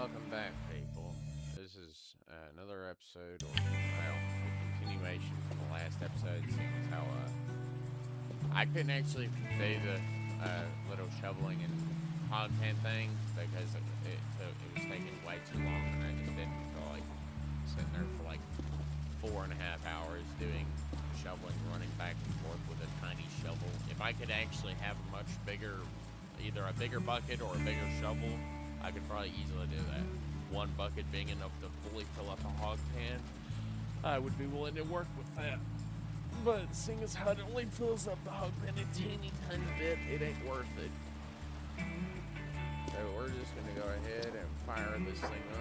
welcome back, people. This is another episode, or a continuation from the last episode. Seeing as how I couldn't actually do the little shoveling and hog pen thing because it was taking way too long, and I just didn't feel like sitting there for like 4.5 hours doing shoveling, running back and forth with a tiny shovel. If I could actually have a much bigger, either a bigger bucket or a bigger shovel, I could probably easily do that. One bucket being enough to fully fill up a hog pan, I would be willing to work with that. But seeing as how it only fills up the hog pan a teeny tiny bit, it ain't worth it. So we're just gonna go ahead and fire this thing up.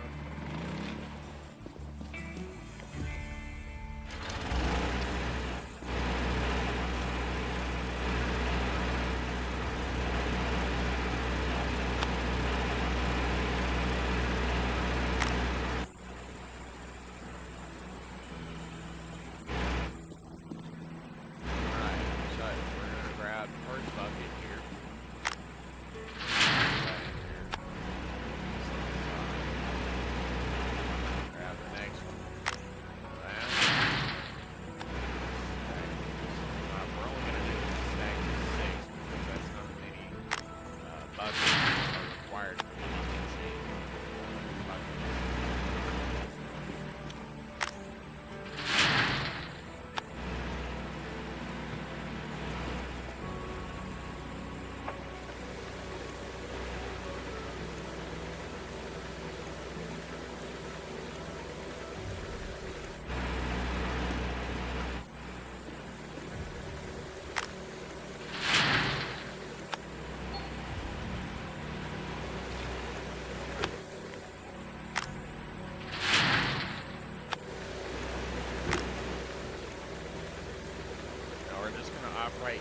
Operate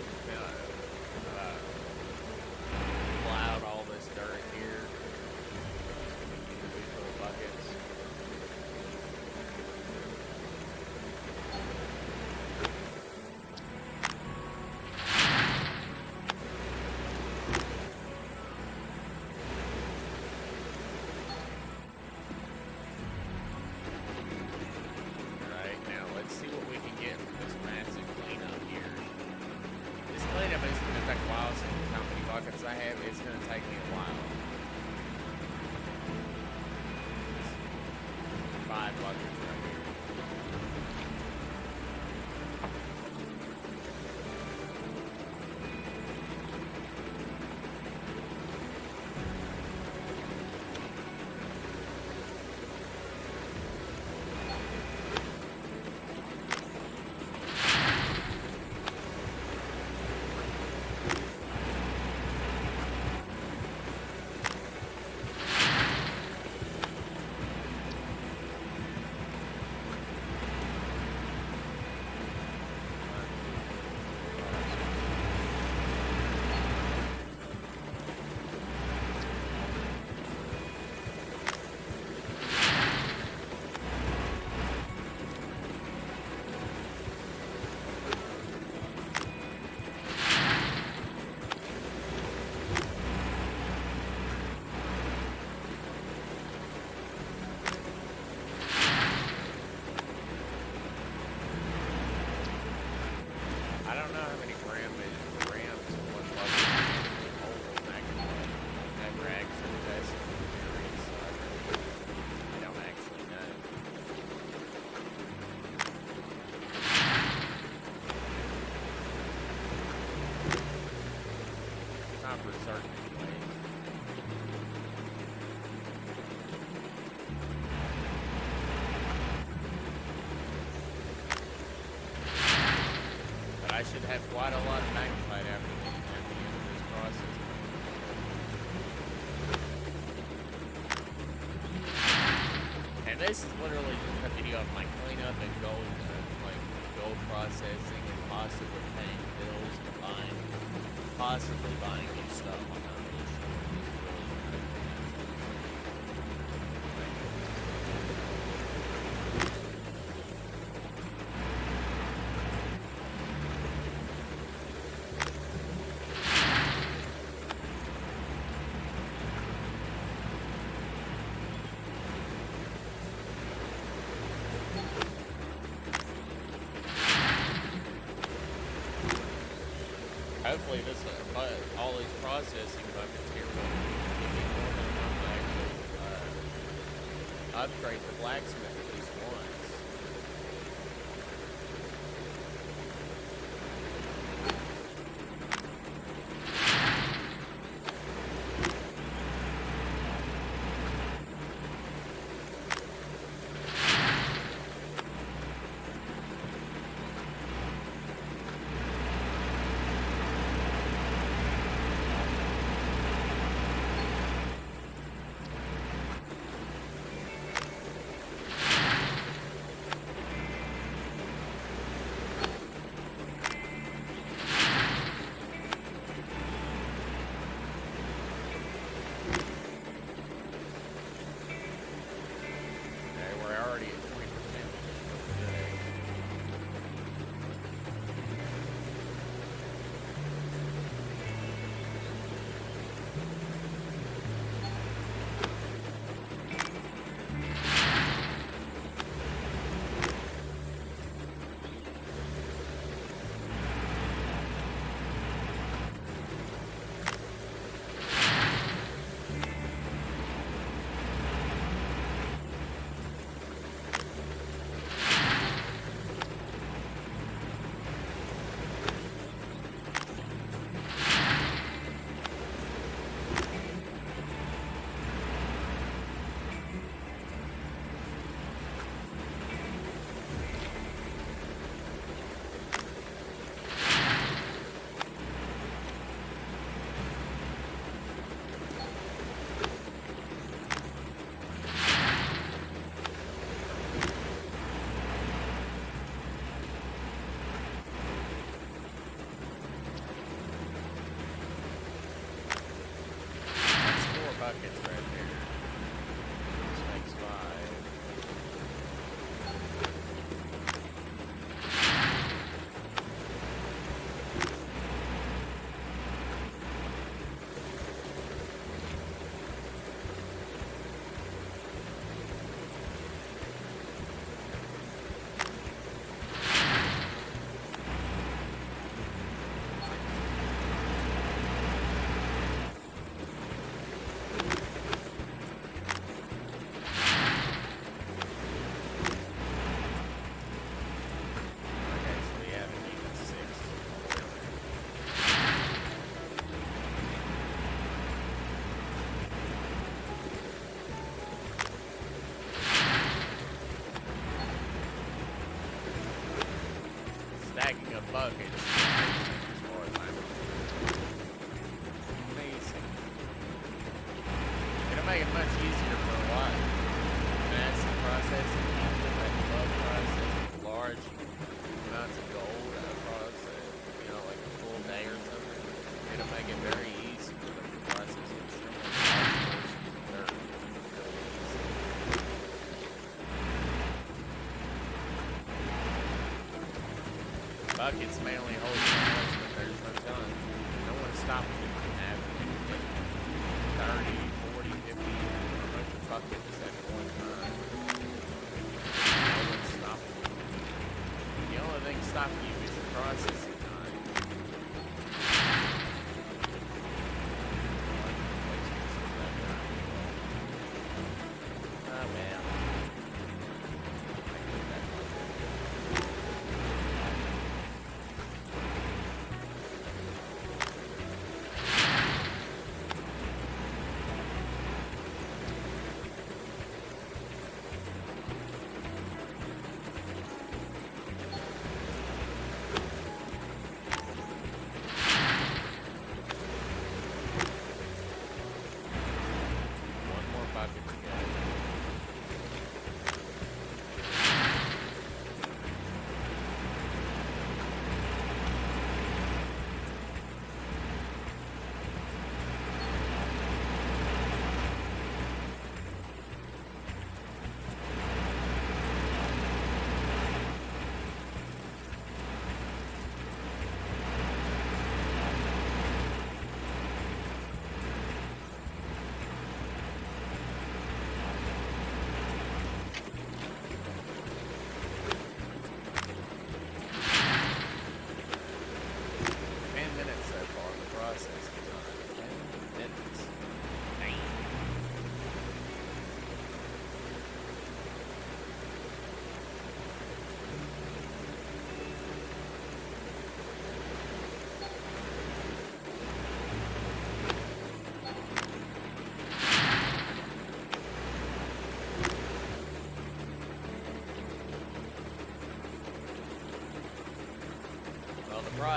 pull out all this dirt here. These little buckets. Alright, now let's see what we can get from this massive cleanup here. This cleanup is going to take a while, so how many buckets I have, it's going to take me a while. 5 buckets right here. I don't know how many grams one bucket hold that rags and dust series. I don't actually know. Not for certain anyway. I should have quite a lot of magnetite after the end of this process. And this is literally just a video of my cleanup and gold processing and possibly paying bills and possibly buying new stuff. I'm not really sure. hopefully all these processing buckets here will give me more than enough to actually upgrade the blacksmith at least once. Buckets right there. This makes 5. Stacking of buckets as far as I'm amazing. It'll make it much easier for a while. Massive processing, above processing, large amounts of gold process, you know, like a full day or something. It'll make it very easy for them to process extremely large portions of dirt. Buckets may only hold so much, but there's no telling. No one's stopping you from having 30, 40, 50, a bunch of buckets at one time. No one's stopping you. The only thing stopping you is the processing time. Oh well.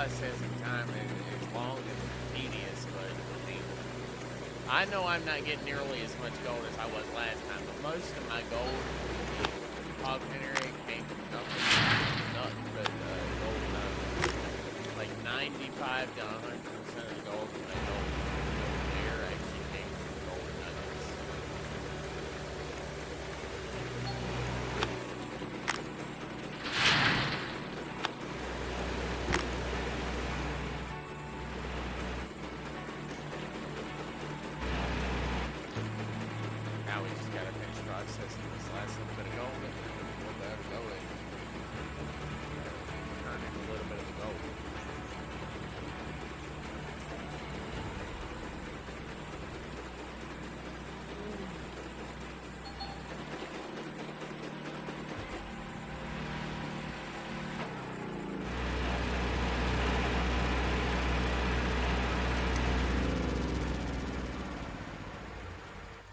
processing time is long and tedious, but I mean, I know I'm not getting nearly as much gold as I was last time, but most of my gold in the Hogman area came from nothing but gold nuggets. Like 95 to 100% of the gold from my gold here actually came from the gold nuggets. Now we just gotta finish processing this last little bit of gold and then we'll be able to go and turn in a little bit of the gold.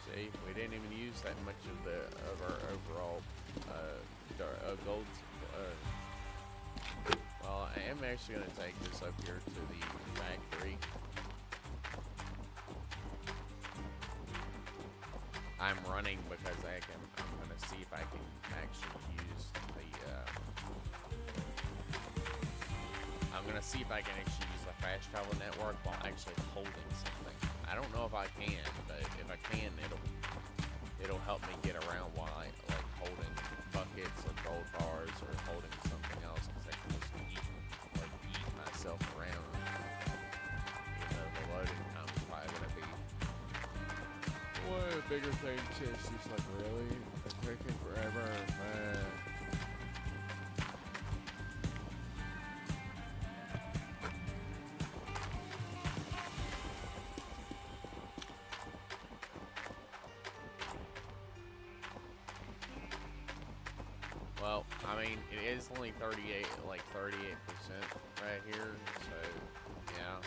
See, we didn't even use that much of our overall gold. Well, I am actually going to take this up here to the factory. I'm running because I'm going to see if I can actually use I'm going to see if I can actually use the fast travel network while actually holding something. I don't know if I can, but if I can, it'll help me get around while I like holding buckets or gold bars or holding something else, because I can just eat myself around. Even though the loading time is probably gonna be way a bigger thing. It's just like, really, it's taking forever, man. Well, I mean, it is only 38% right here, so, yeah.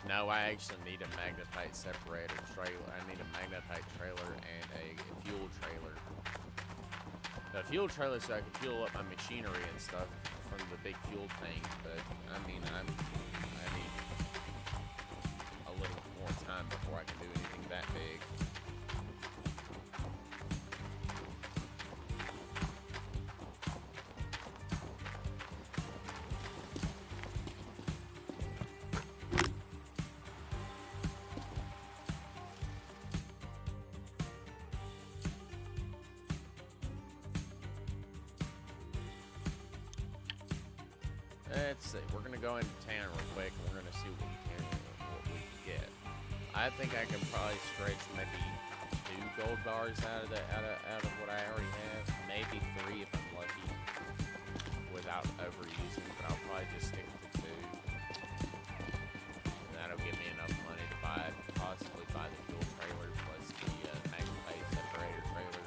No, I actually need a magnetite separator trailer. I need a magnetite trailer and a fuel trailer. The fuel trailer so I can fuel up my machinery and stuff from the big fuel tank, but, I mean, I need a little more time before I can do anything that big. Let's see. We're gonna go into town real quick, and we're gonna see what we can get. I think I can probably stretch maybe 2 gold bars out of what I already have. Maybe 3 if I'm lucky, without overusing. But I'll probably just stick to 2. And that'll give me enough money to possibly buy the fuel trailer plus the magnetite separator trailer.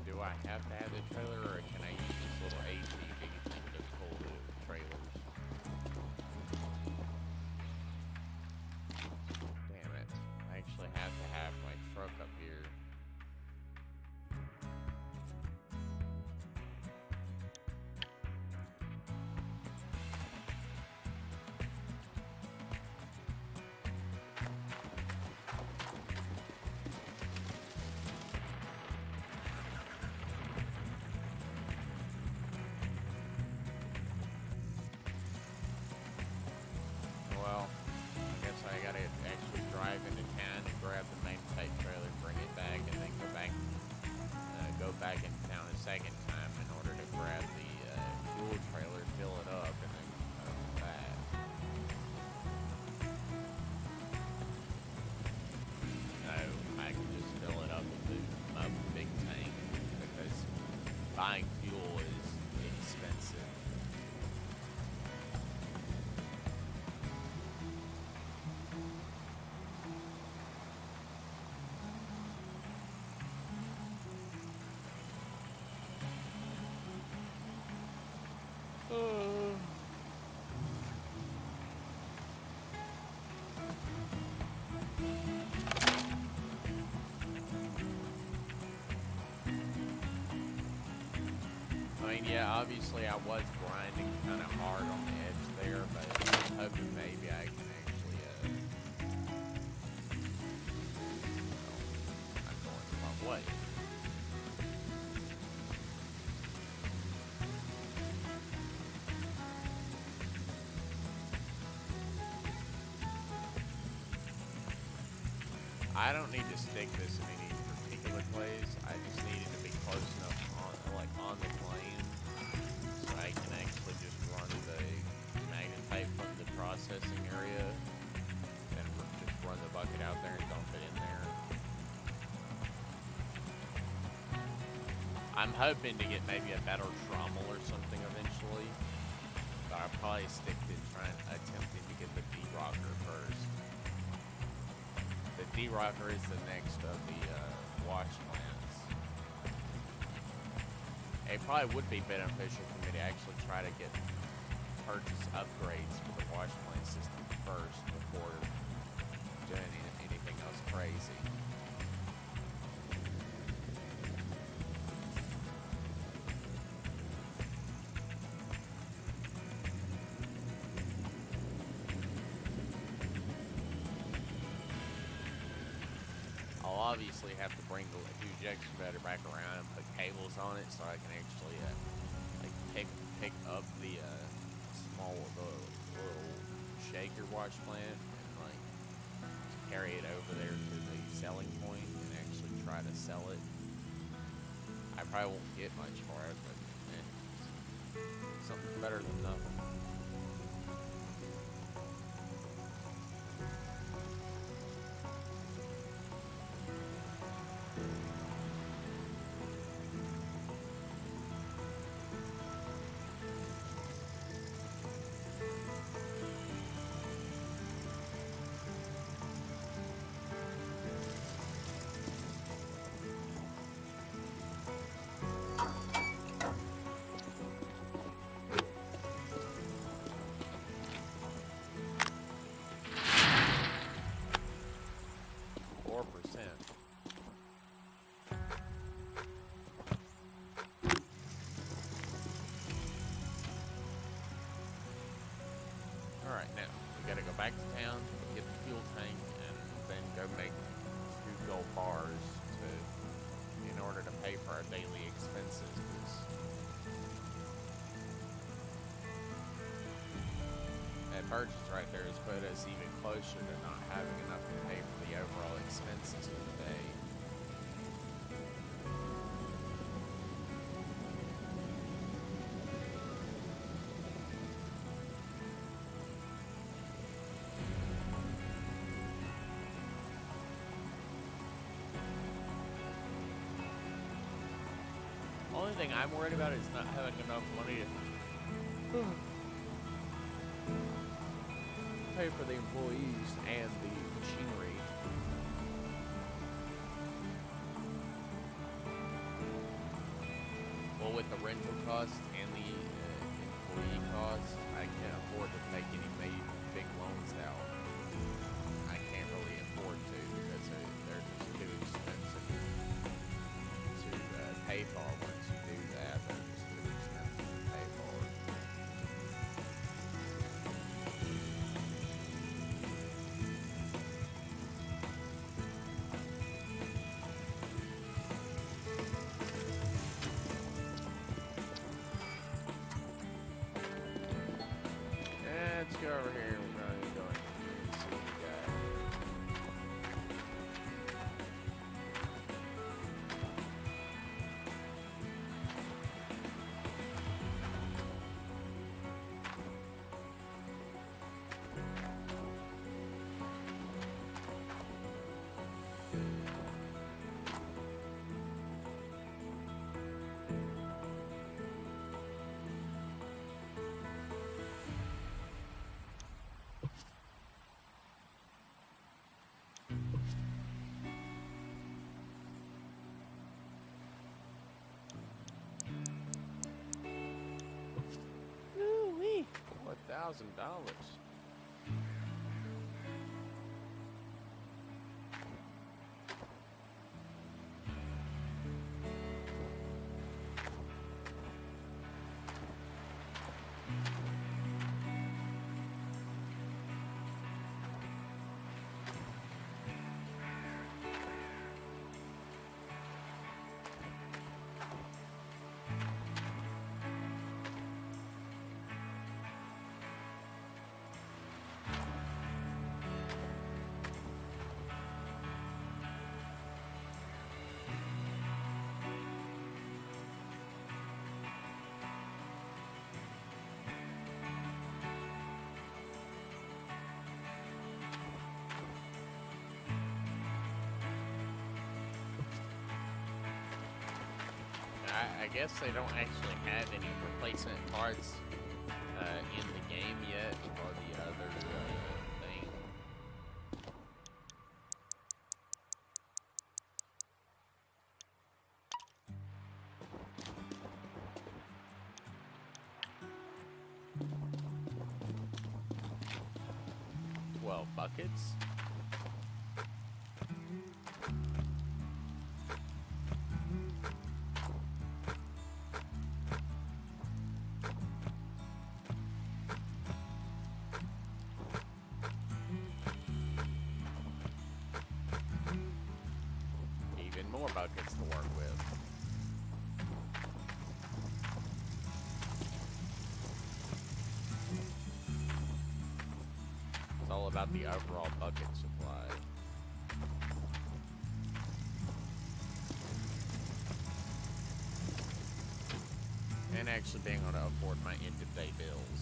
Do I have to have the trailer, or can I use this little ATV thing to pull the trailers? Damn it. I actually have to have my truck up here. I gotta actually drive into town and grab the main type trailer, bring it back, and then go go back in town a second time in order to grab the fuel trailer, fill it up, and then come back. No, I can just fill it up with my big tank because buying fuel is expensive. I mean, yeah, obviously I was grinding kind of hard on the edge there, but I'm hoping maybe I can actually, I'm going the wrong way. I don't need to stick this in any particular place. I just need it to be close enough on the plane so I can actually just run the magnetite from the processing area and just run the bucket out there and dump it in there. I'm hoping to get maybe a better trommel or something eventually, but I'll probably stick to attempting to get the D-rocker first. The D-rocker is the next of the wash plants. It probably would be beneficial for me to actually try to purchase upgrades for the wash plant system first before doing anything else crazy. Obviously have to bring the huge excavator back around and put cables on it so I can actually pick up the little shaker wash plant and carry it over there to the selling point and actually try to sell it. I probably won't get much for it, but something better than nothing. Alright, now, we gotta go back to town, get the fuel tank, and then go make 2 gold bars in order to pay for our daily expenses, that purchase right there has put us even closer to not having enough to pay for the overall expenses of the day. The only thing I'm worried about is not having enough money to pay for the employees and the machinery. Well, with the rental costs and the employee costs, I can't afford to take any big loans out. I can't really afford to because they're just too expensive to pay for. Once you do that, they're just too expensive to pay for. Let's go over here. We're going to go into $4,000. I guess they don't actually have any replacement parts in the game yet for the other thing. Well, buckets. More buckets to work with. It's all about the overall bucket supply. And actually being able to afford my end-of-day bills.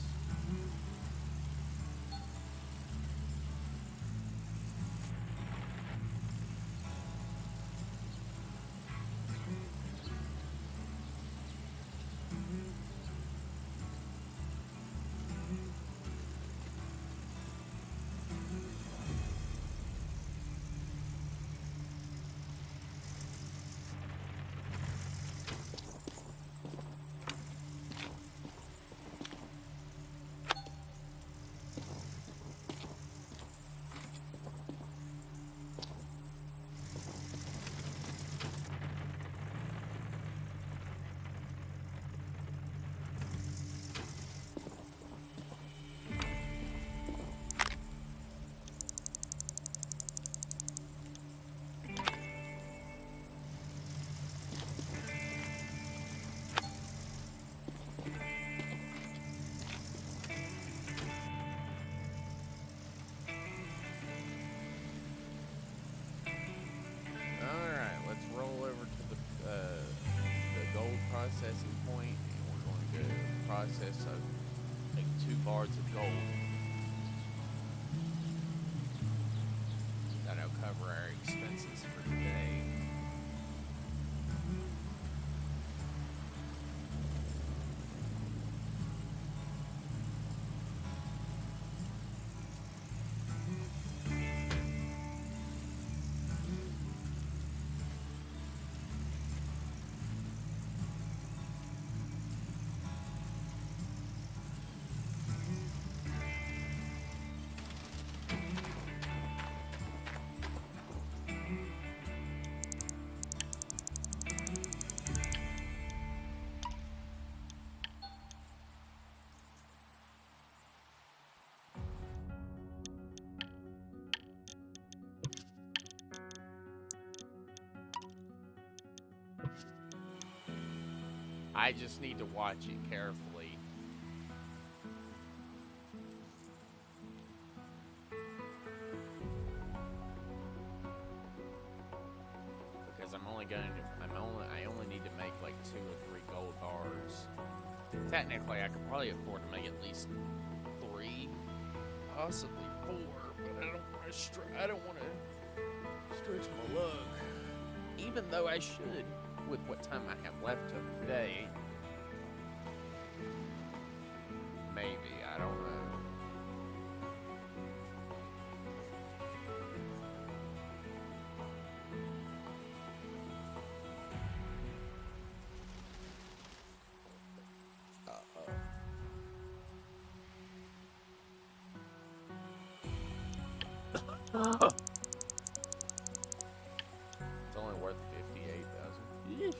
Processing point, and we're going to process like 2 bars of gold. That'll cover our expenses for today. I just need to watch it carefully. Because I only need to make like 2 or 3 gold bars. Technically, I could probably afford to make at least 3, possibly 4, but I don't want to stretch my luck. Even though I should, with what time I have left of today. Maybe, I don't know. It's only worth 58,000. Yeesh.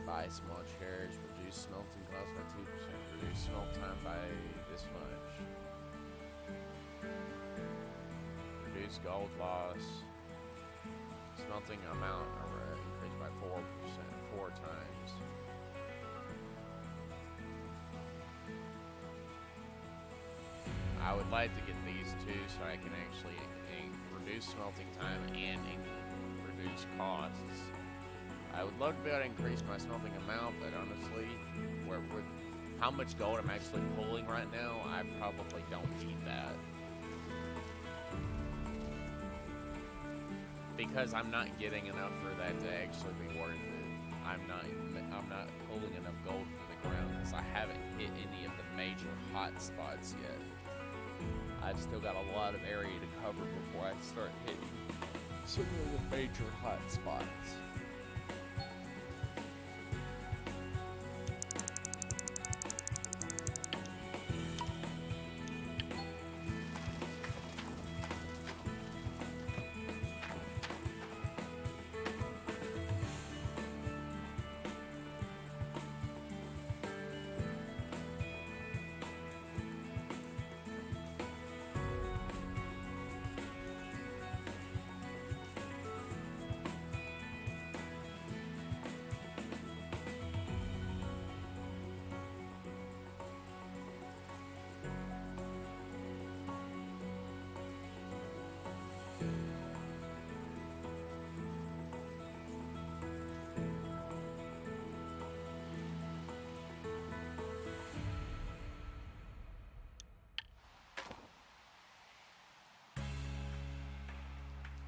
Buy small shares, reduce smelting cost by 2%, reduce smelt time by this much. Reduce gold loss. Smelting amount increased by 4%, 4 times. I would like to get these two so I can actually reduce smelting time and reduce costs. I would love to be able to increase my smelting amount, but honestly, with how much gold I'm actually pulling right now, I probably don't need that. Because I'm not getting enough for that to actually be worth it. I'm not pulling enough gold from the ground because I haven't hit any of the major hot spots yet. I've still got a lot of area to cover before I start hitting some of the major hot spots.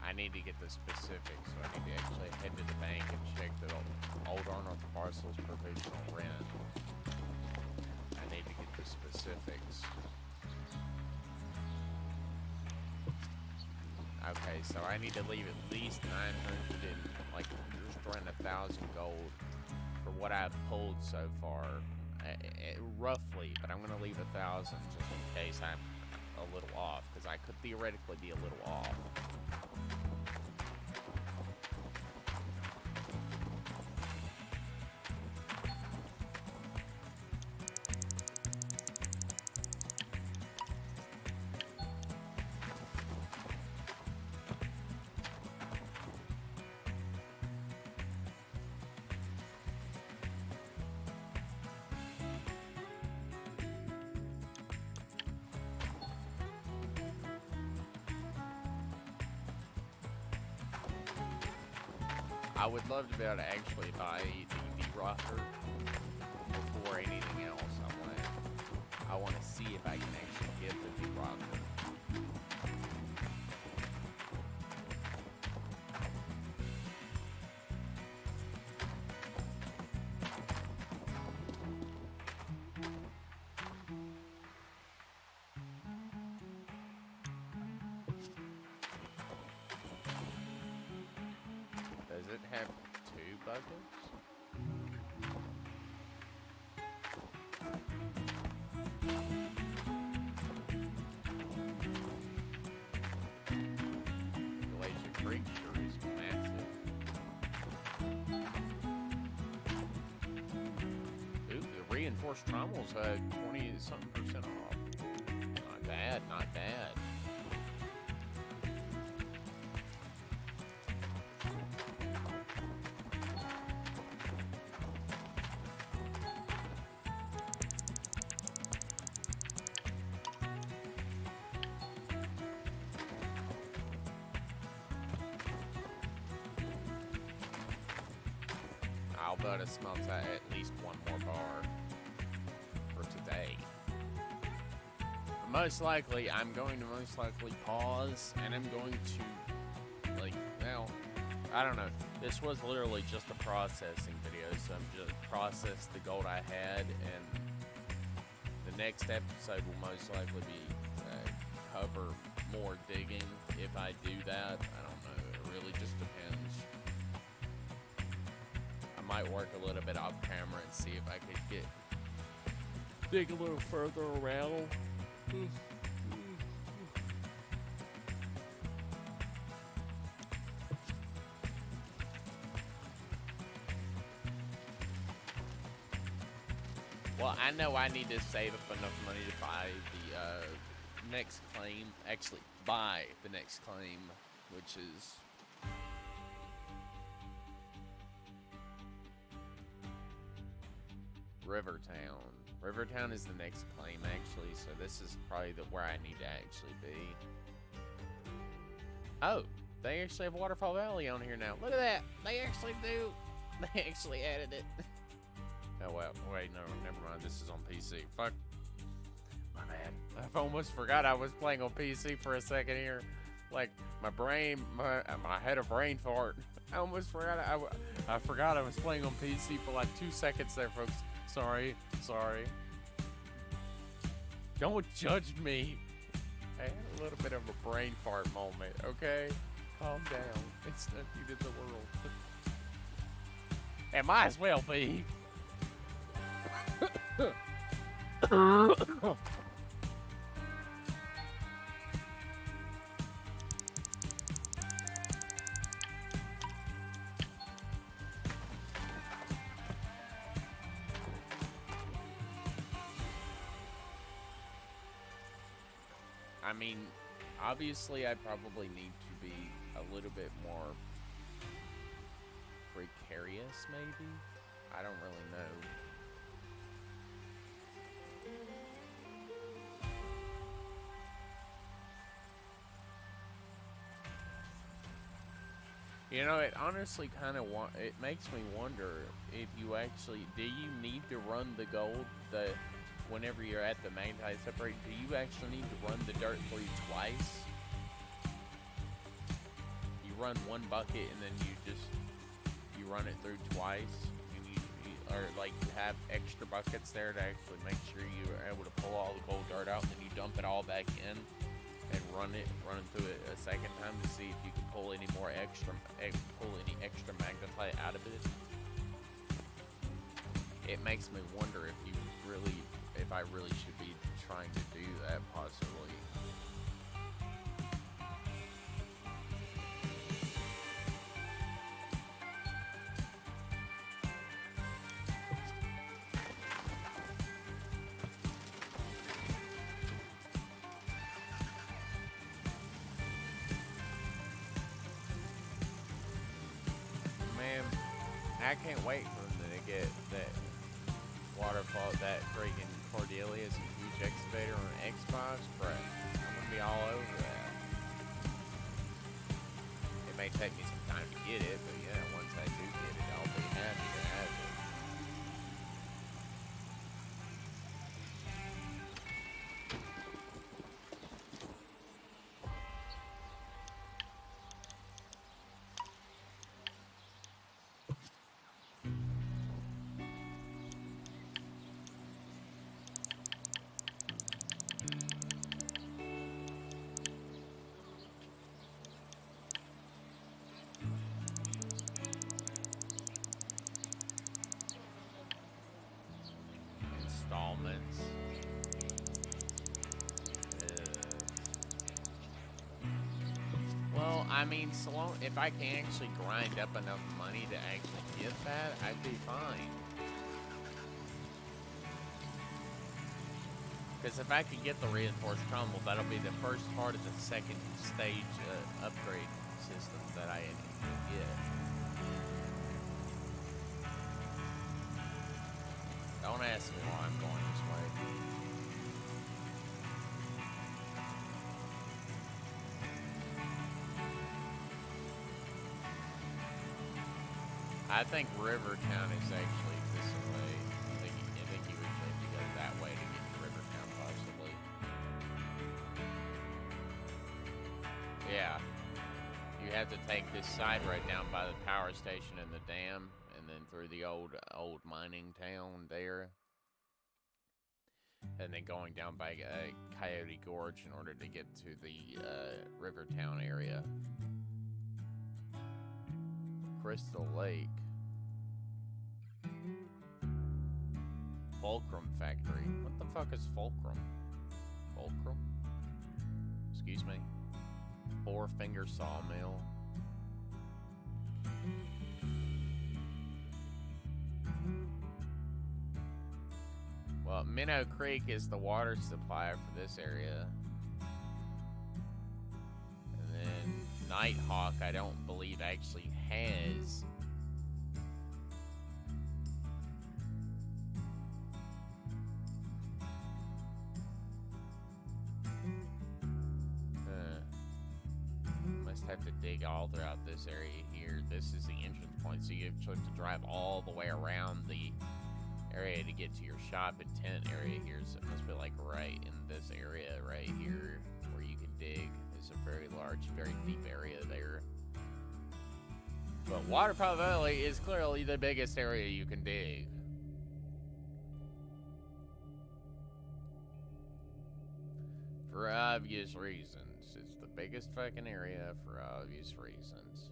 I need to get the specifics, so I need to actually head to the bank and check the old Arnold parcel's provisional rent. I need to get the specifics. Okay, so I need to leave at least 900 and like just around 1,000 gold for what I've pulled so far, roughly. But I'm gonna leave 1,000 just in case I'm a little off, because I could theoretically be a little off. I would love to be able to actually buy the rocker before anything else. I want to see if I can actually get the rocker. Does it have 2 buckets? Glacier Creek sure is massive. Ooh, the reinforced trommels had 20-something% off. Not bad, not bad. I'll be able to smelt at least one more bar for today. But most likely, I'm going to pause, and I'm going to, like, well, I don't know. This was literally just a processing video, so I'm just process the gold I had, and the next episode will most likely be cover more digging if I do that. I don't know. It really just depends. I might work a little bit off camera and see if I could get dig a little further around. Well, I know I need to save up enough money to buy the next claim. Actually, buy the next claim, which is Rivertown. Rivertown is the next claim, actually, so this is probably where I need to actually be. Oh, they actually have Waterfall Valley on here now. Look at that. They actually do. They actually added it. Oh, well, wait, no, never mind. This is on PC. Fuck. My bad. I almost forgot I was playing on PC for a second here. Like, my brain, I had a brain fart. I almost forgot. I forgot I was playing on PC for like 2 seconds there, folks. Sorry. Don't judge me. I had a little bit of a brain fart moment, okay? Calm down. It's not the end of the world. It might as well be. I mean, obviously I probably need to be a little bit more precarious, maybe? I don't really know. You know, it honestly kind of it makes me wonder if you actually do you need to run the gold whenever you're at the main tide separate? Do you actually need to run the dirt through twice? You run one bucket and then you run it through twice, and you or like have extra buckets there to actually make sure you are able to pull all the gold dirt out, and then you dump it all back in and run through it a second time to see if you can pull any extra magnetite out of it. It makes me wonder if I really should be trying to do that, possibly. I can't wait for them to get that waterfall, that freaking Cordylus and huge excavator on Xbox, bro. I'm gonna be all over that. It may take me some time to get it, but yeah, once I do get it, I'll be happy to have it. Installments. Well, I mean, so long if I can actually grind up enough money to actually get that, I'd be fine. Because if I can get the reinforced crumble, that'll be the first part of the second stage upgrade system that I need to get. Don't ask me why I'm going this way. I think Rivertown is actually this way. I think you would have to go that way to get to Rivertown, possibly. Yeah. You have to take this side right down by the power station and the dam, and then through the old mining town there. And then going down by Coyote Gorge in order to get to the Rivertown area. Crystal Lake. Fulcrum factory. What the fuck is fulcrum? Fulcrum? Excuse me? Four-finger sawmill. Well, Minnow Creek is the water supply for this area. And then Nighthawk, I don't believe actually has. Must have to dig all throughout this area here. This is the entrance point, so you have to drive all the way around the area to get to your shop and tent area here. So it must be like right in this area right here where you can dig. It's a very large, very deep area there. But Waterfall Valley is clearly the biggest area you can dig. For obvious reasons. It's the biggest fucking area for obvious reasons.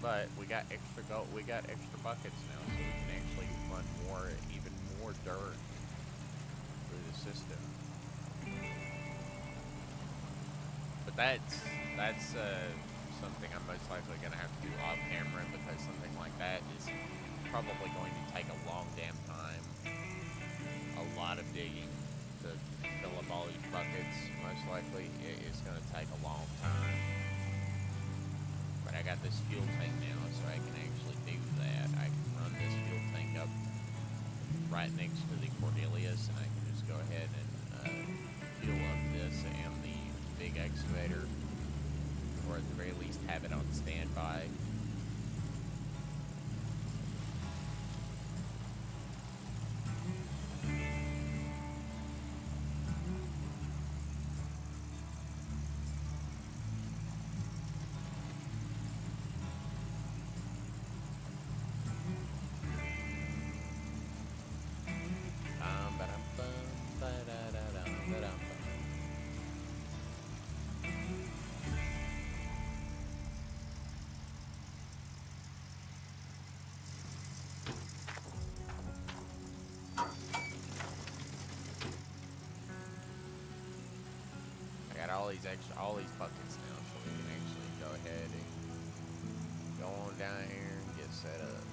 But we got extra gold, we got extra buckets now, so we can actually run more, even more dirt through the system. But that's something I'm most likely gonna have to do off camera, because something like that is probably going to take a long damn time. A lot of digging to fill up all these buckets, most likely. It's gonna take a long time. But I got this fuel tank now, so I can actually do that. I can run this fuel tank up right next to the Cordylus, and I can just go ahead and fuel up this and the big excavator, or at the very least have it on standby. All these buckets now, so we can actually go ahead and go on down here and get set up.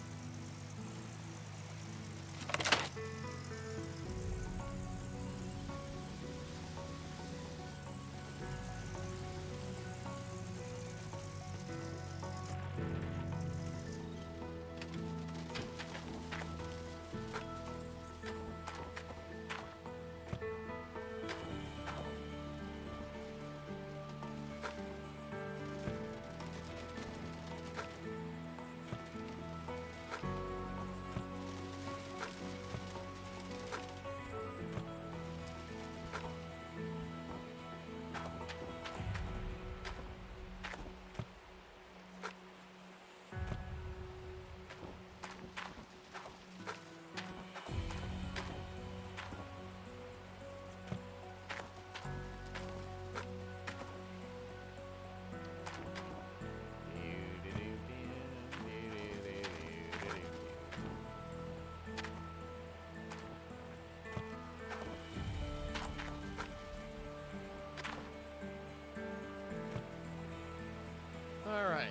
All right.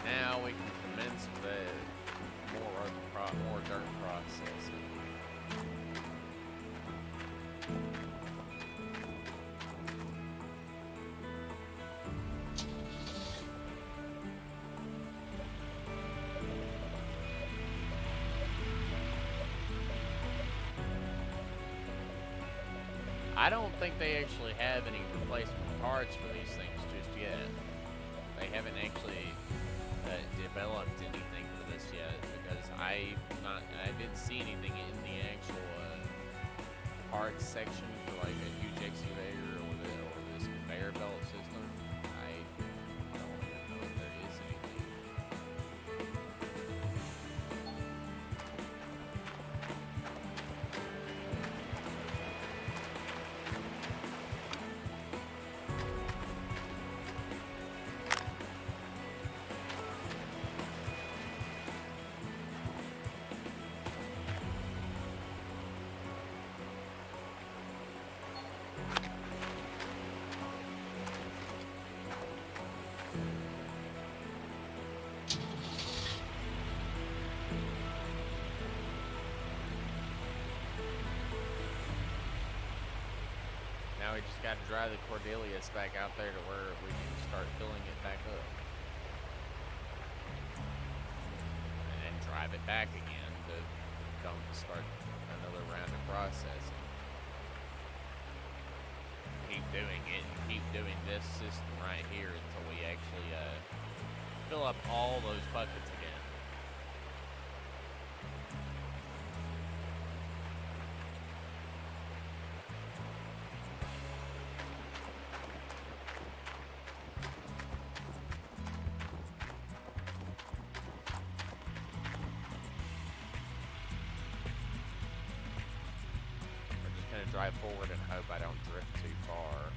Now we can commence the more dirt processing. I don't think they actually have any replacement parts for these things just yet. They haven't actually developed anything for this yet, because I didn't see anything in the actual parts section for like a huge excavator or the now we just got to drive the cordylus back out there to where we can start filling it back up. And then drive it back again to start another round of processing. Keep doing it and keep doing this system right here until we actually fill up all those buckets again. Drive forward and hope I don't drift too far.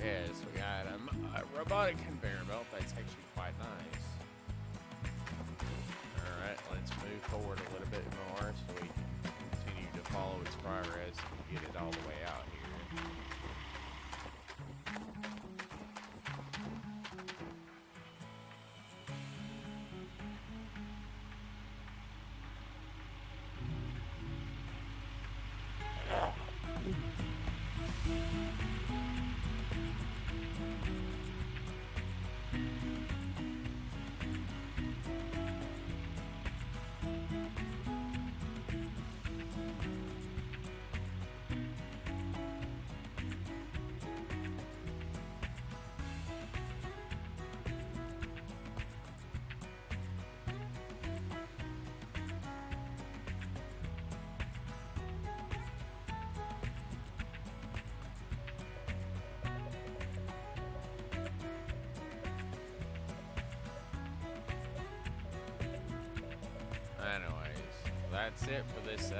Yes, we got a robotic conveyor belt. That's actually quite nice. Alright, let's move forward a little bit more so we can continue to follow its progress and get it all the way out here. Anyways, that's it for this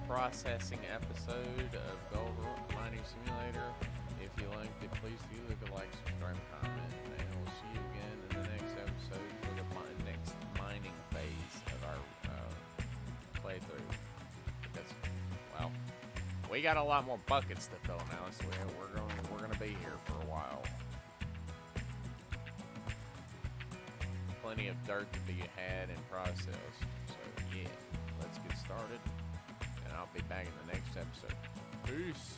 processing episode of Gold Mining Simulator. If you liked it, please do leave a like, subscribe, comment, and we'll see you again in the next episode for the next mining phase of our playthrough. Because, well, we got a lot more buckets to fill now, so we're gonna be here for a while. Plenty of dirt to be had and processed. So yeah, let's get started, and I'll be back in the next episode. Peace.